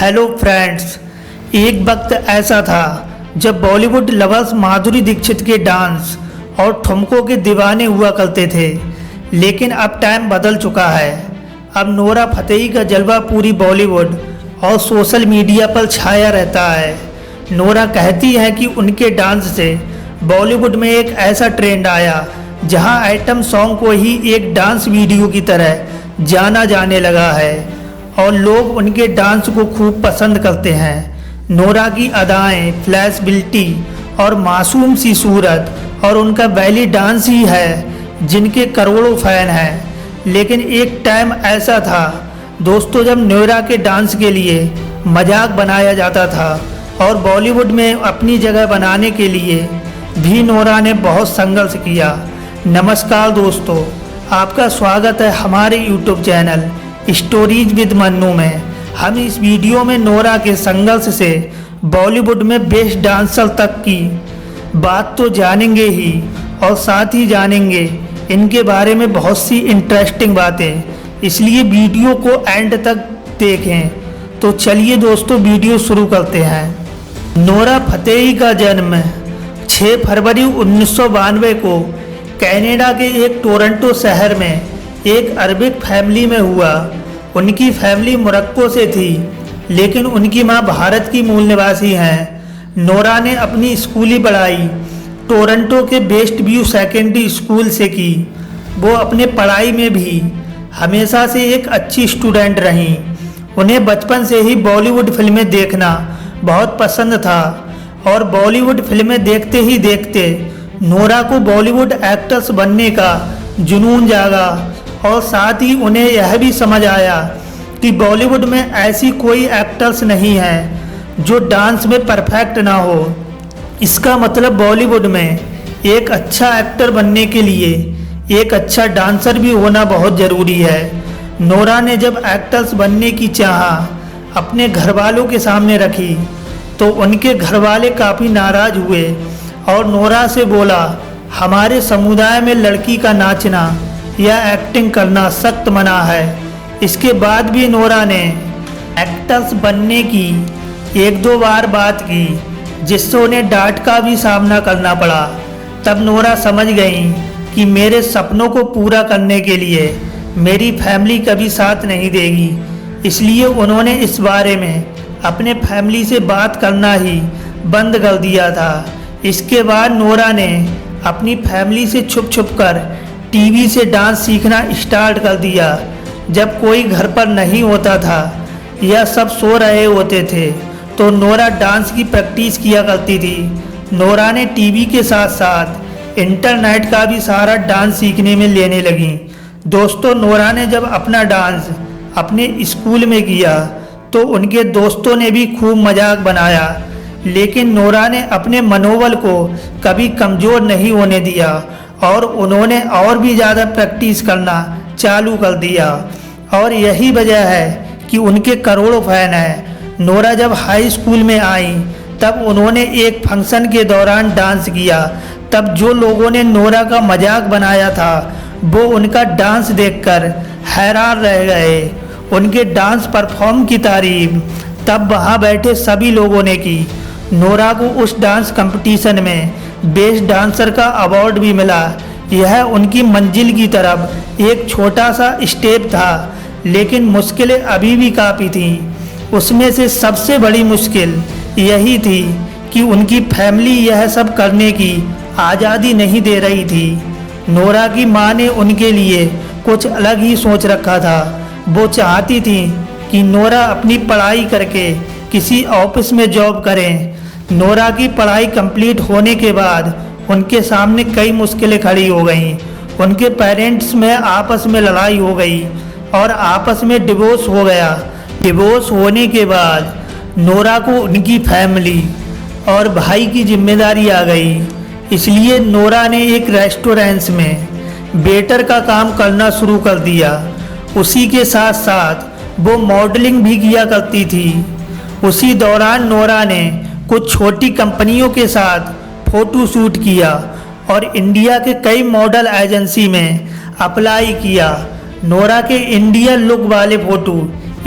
Hello friends, एक वक्त ऐसा था जब बॉलीवुड लवर्स माधुरी दीक्षित के डांस और ठुमकों के दीवाने हुआ करते थे। लेकिन अब टाइम बदल चुका है। अब नोरा फतेही का जलवा पूरी बॉलीवुड और सोशल मीडिया पर छाया रहता है। नोरा कहती हैं कि उनके डांस से बॉलीवुड में एक ऐसा ट्रेंड आया जहां आइटम सॉन्ग को ही एक डांस वीडियो की तरह जाना जाने लगा है और लोग उनके डांस को खूब पसंद करते हैं। नोरा की अदाएं, फ्लैक्सिबिलिटी और मासूम सी सूरत और उनका बैली डांस ही है जिनके करोड़ों फैन हैं। लेकिन एक टाइम ऐसा था दोस्तों जब नोरा के डांस के लिए मजाक बनाया जाता था और बॉलीवुड में अपनी जगह बनाने के लिए भी नोरा ने बहुत संघर्ष किया। नमस्कार दोस्तों, आपका स्वागत है हमारे YouTube channel stories with Mannu में। हम इस वीडियो में नोरा के संघर्ष से बॉलीवुड में बेस्ट डांसर तक की बात तो जानेंगे ही और साथ ही जानेंगे इनके बारे में बहुत सी इंटरेस्टिंग बातें, इसलिए वीडियो को एंड तक देखें। तो चलिए दोस्तों वीडियो शुरू करते हैं। नोरा फतेही का जन्म 6 फरवरी 1992 को कनाडा के एक टोरंटो शहर में एक अरबिक फैमिली में हुआ। उनकी फैमिली मोरक्को से थी लेकिन उनकी मां भारत की मूल निवासी हैं। नोरा ने अपनी स्कूली पढ़ाई टोरंटो के बेस्ट व्यू सेकेंडरी स्कूल से की। वो अपने पढ़ाई में भी हमेशा से एक अच्छी स्टूडेंट रहीं। उन्हें बचपन से ही बॉलीवुड फिल्में देखना बहुत पसंद था और बॉलीवुड फिल्में देखते ही देखते नोरा को बॉलीवुड एक्ट्रेस बनने का जुनून जागा और साथ ही उन्हें यह भी समझ आया कि बॉलीवुड में ऐसी कोई एक्ट्रेस नहीं है जो डांस में परफेक्ट ना हो। इसका मतलब बॉलीवुड में एक अच्छा एक्टर बनने के लिए एक अच्छा डांसर भी होना बहुत ज़रूरी है। नोरा ने जब एक्ट्रेस बनने की चाह अपने घर वालों के सामने रखी तो उनके घर वाले काफ़ी नाराज़ हुए और नोरा से बोला, हमारे समुदाय में लड़की का नाचना या एक्टिंग करना सख्त मना है। इसके बाद भी नोरा ने एक्ट्रेस बनने की 1-2 बार बात की जिससे उन्हें डांट का भी सामना करना पड़ा। तब नोरा समझ गई कि मेरे सपनों को पूरा करने के लिए मेरी फैमिली कभी साथ नहीं देगी। इसलिए उन्होंने इस बारे में अपने फैमिली से बात करना ही बंद कर दिया था। इसके बाद नोरा ने अपनी फैमिली से छुप छुप कर टीवी से डांस सीखना स्टार्ट कर दिया। जब कोई घर पर नहीं होता था या सब सो रहे होते थे तो नोरा डांस की प्रैक्टिस किया करती थी। नोरा ने टीवी के साथ साथ इंटरनेट का भी सहारा डांस सीखने में लेने लगी। दोस्तों, नोरा ने जब अपना डांस अपने स्कूल में किया तो उनके दोस्तों ने भी खूब मजाक बनाया, लेकिन नोरा ने अपने मनोबल को कभी कमज़ोर नहीं होने दिया और उन्होंने और भी ज़्यादा प्रैक्टिस करना चालू कर दिया और यही वजह है कि उनके करोड़ों फैन हैं। नोरा जब हाई स्कूल में आई तब उन्होंने एक फंक्शन के दौरान डांस किया। तब जो लोगों ने नोरा का मजाक बनाया था वो उनका डांस देखकर हैरान रह गए। उनके डांस परफॉर्म की तारीफ तब वहाँ बैठे सभी लोगों ने की। नोरा को उस डांस कंपटीशन में बेस्ट डांसर का अवार्ड भी मिला। यह उनकी मंजिल की तरफ एक छोटा सा स्टेप था, लेकिन मुश्किलें अभी भी काफ़ी थीं। उसमें से सबसे बड़ी मुश्किल यही थी कि उनकी फैमिली यह सब करने की आज़ादी नहीं दे रही थी। नोरा की मां ने उनके लिए कुछ अलग ही सोच रखा था। वो चाहती थी कि नोरा अपनी पढ़ाई करके किसी ऑफिस में जॉब करें। नोरा की पढ़ाई कंप्लीट होने के बाद उनके सामने कई मुश्किलें खड़ी हो गईं। उनके पेरेंट्स में आपस में लड़ाई हो गई और आपस में डिवोर्स हो गया। डिवोर्स होने के बाद नोरा को उनकी फैमिली और भाई की जिम्मेदारी आ गई। इसलिए नोरा ने एक रेस्टोरेंट्स में वेटर का काम करना शुरू कर दिया। उसी के साथ साथ वो मॉडलिंग भी किया करती थी। उसी दौरान नोरा ने कुछ छोटी कंपनियों के साथ फ़ोटो शूट किया और इंडिया के कई मॉडल एजेंसी में अप्लाई किया। नोरा के इंडियन लुक वाले फ़ोटो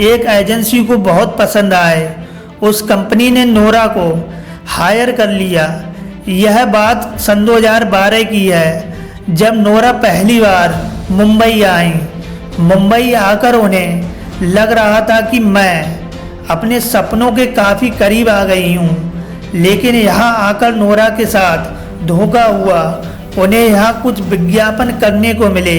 एक एजेंसी को बहुत पसंद आए। उस कंपनी ने नोरा को हायर कर लिया। यह बात सन 2012 की है, जब नोरा पहली बार मुंबई आई। मुंबई आकर उन्हें लग रहा था कि मैं अपने सपनों के काफ़ी करीब आ गई हूँ, लेकिन यहाँ आकर नोरा के साथ धोखा हुआ। उन्हें यहाँ कुछ विज्ञापन करने को मिले।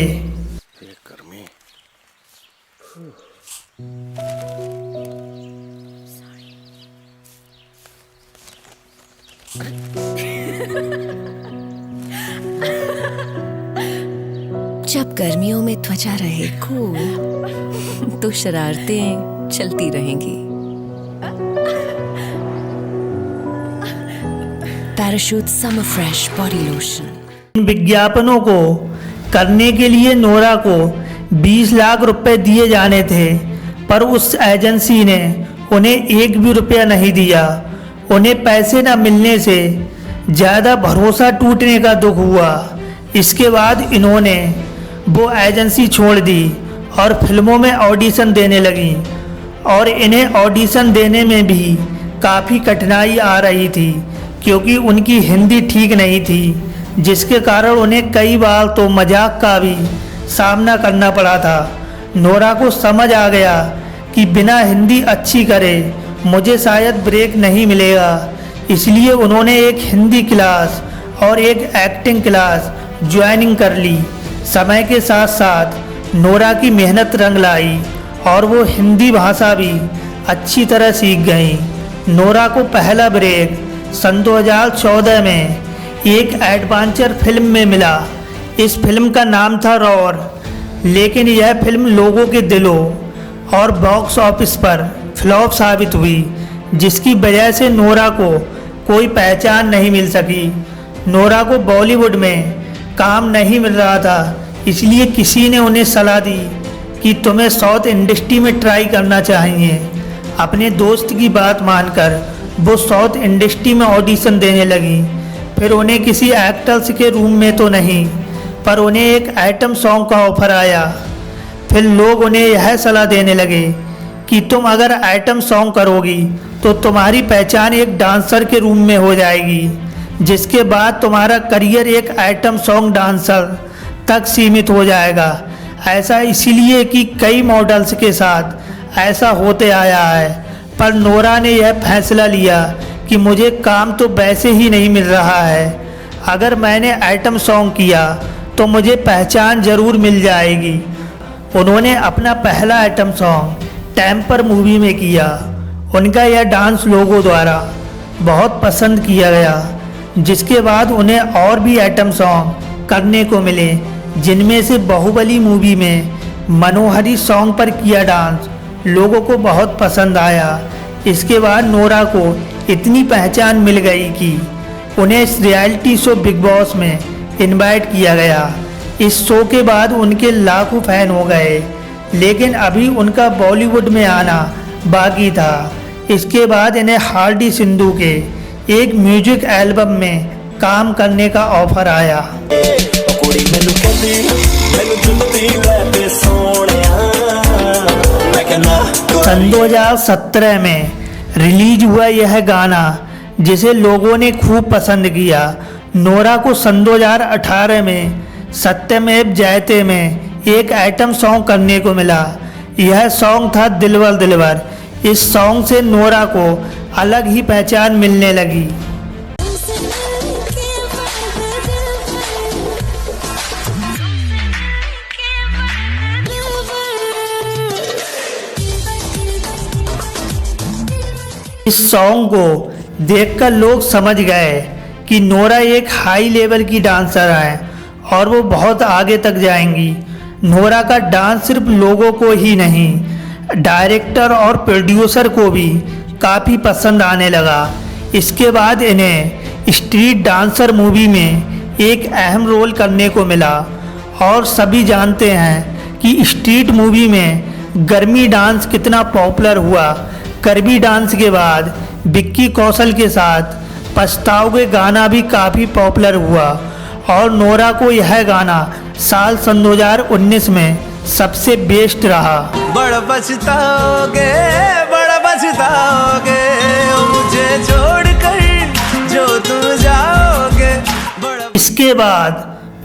जब गर्मियों में त्वचा रहे कूल तो शरारतें चलती रहेंगी। Parachute summer fresh body lotion. इन विज्ञापनों को करने के लिए नोरा को 20 लाख रुपए दिए जाने थे, पर उस एजेंसी ने उन्हें एक भी रुपया नहीं दिया। उन्हें पैसे न मिलने से ज़्यादा भरोसा टूटने का दुख हुआ। इसके बाद इन्होंने वो एजेंसी छोड़ दी और फिल्मों में ऑडिशन देने लगी, और इन्हें ऑडिशन देने में भी काफ़ी कठिनाई आ रही थी, क्योंकि उनकी हिंदी ठीक नहीं थी, जिसके कारण उन्हें कई बार तो मजाक का भी सामना करना पड़ा था। नोरा को समझ आ गया कि बिना हिंदी अच्छी करे मुझे शायद ब्रेक नहीं मिलेगा, इसलिए उन्होंने एक हिंदी क्लास और एक एक्टिंग क्लास ज्वाइनिंग कर ली। समय के साथ साथ नोरा की मेहनत रंग लाई और वो हिंदी भाषा भी अच्छी तरह सीख गई। नोरा को पहला ब्रेक सन 2014 में एक एडवेंचर फिल्म में मिला। इस फिल्म का नाम था रॉर, लेकिन यह फिल्म लोगों के दिलों और बॉक्स ऑफिस पर फ्लॉप साबित हुई, जिसकी वजह से नोरा को कोई पहचान नहीं मिल सकी। नोरा को बॉलीवुड में काम नहीं मिल रहा था, इसलिए किसी ने उन्हें सलाह दी कि तुम्हें साउथ इंडस्ट्री में ट्राई करना चाहिए। अपने दोस्त की बात मानकर वो साउथ इंडस्ट्री में ऑडिशन देने लगी। फिर उन्हें किसी एक्टर्स के रूम में तो नहीं, पर उन्हें एक आइटम सॉन्ग का ऑफर आया। फिर लोग उन्हें यह सलाह देने लगे कि तुम अगर आइटम सॉन्ग करोगी तो तुम्हारी पहचान एक डांसर के रूम में हो जाएगी, जिसके बाद तुम्हारा करियर एक आइटम सॉन्ग डांसर तक सीमित हो जाएगा। ऐसा इसलिए कि कई मॉडल्स के साथ ऐसा होते आया है, पर नोरा ने यह फैसला लिया कि मुझे काम तो वैसे ही नहीं मिल रहा है, अगर मैंने आइटम सॉन्ग किया तो मुझे पहचान ज़रूर मिल जाएगी। उन्होंने अपना पहला आइटम सॉन्ग टेम्पर मूवी में किया। उनका यह डांस लोगों द्वारा बहुत पसंद किया गया, जिसके बाद उन्हें और भी आइटम सॉन्ग करने को मिले, जिनमें से बाहुबली मूवी में मनोहरी सॉन्ग पर किया डांस लोगों को बहुत पसंद आया। इसके बाद नोरा को इतनी पहचान मिल गई कि उन्हें इस रियलिटी शो बिग बॉस में इनवाइट किया गया। इस शो के बाद उनके लाखों फैन हो गए, लेकिन अभी उनका बॉलीवुड में आना बाकी था। इसके बाद इन्हें हार्डी सिंधू के एक म्यूजिक एल्बम में काम करने का ऑफर आया। सन 2017 में रिलीज हुआ यह गाना, जिसे लोगों ने खूब पसंद किया। नोरा को सन 2018 में सत्यमेव जयते में एक आइटम सॉन्ग करने को मिला। यह सॉन्ग था दिलवर दिलवर। इस सॉन्ग से नोरा को अलग ही पहचान मिलने लगी। इस सॉन्ग को देखकर लोग समझ गए कि नोरा एक हाई लेवल की डांसर है और वो बहुत आगे तक जाएंगी। नोरा का डांस सिर्फ लोगों को ही नहीं, डायरेक्टर और प्रोड्यूसर को भी काफ़ी पसंद आने लगा। इसके बाद इन्हें स्ट्रीट डांसर मूवी में एक अहम रोल करने को मिला, और सभी जानते हैं कि स्ट्रीट मूवी में गर्मी डांस कितना पॉपुलर हुआ। कर्बी डांस के बाद विक्की कौशल के साथ पछताओगे गाना भी काफ़ी पॉपुलर हुआ, और नोरा को यह गाना साल सन 2019 में सबसे बेस्ट रहा। बड़ा पछताओगे मुझे छोड़कर जो तुम जाओगे। इसके बाद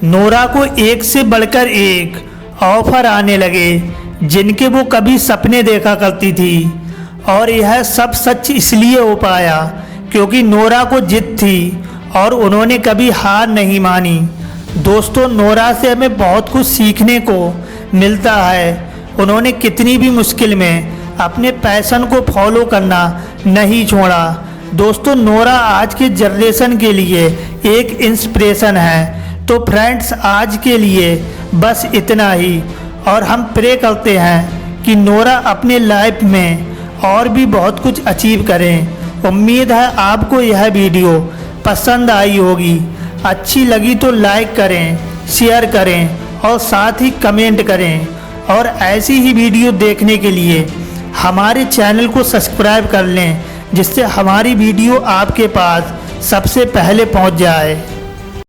नोरा को एक से बढ़कर एक ऑफर आने लगे जिनके वो कभी सपने देखा करती थी, और यह सब सच इसलिए हो पाया क्योंकि नोरा को जिद थी और उन्होंने कभी हार नहीं मानी। दोस्तों, नोरा से हमें बहुत कुछ सीखने को मिलता है। उन्होंने कितनी भी मुश्किल में अपने पैशन को फॉलो करना नहीं छोड़ा। दोस्तों, नोरा आज के जनरेशन के लिए एक इंस्पिरेशन है। तो फ्रेंड्स, आज के लिए बस इतना ही, और हम प्रे करते हैं कि नोरा अपने लाइफ में और भी बहुत कुछ अचीव करें। उम्मीद है आपको यह वीडियो पसंद आई होगी। अच्छी लगी तो लाइक करें, शेयर करें और साथ ही कमेंट करें, और ऐसी ही वीडियो देखने के लिए हमारे चैनल को सब्सक्राइब कर लें जिससे हमारी वीडियो आपके पास सबसे पहले पहुंच जाए।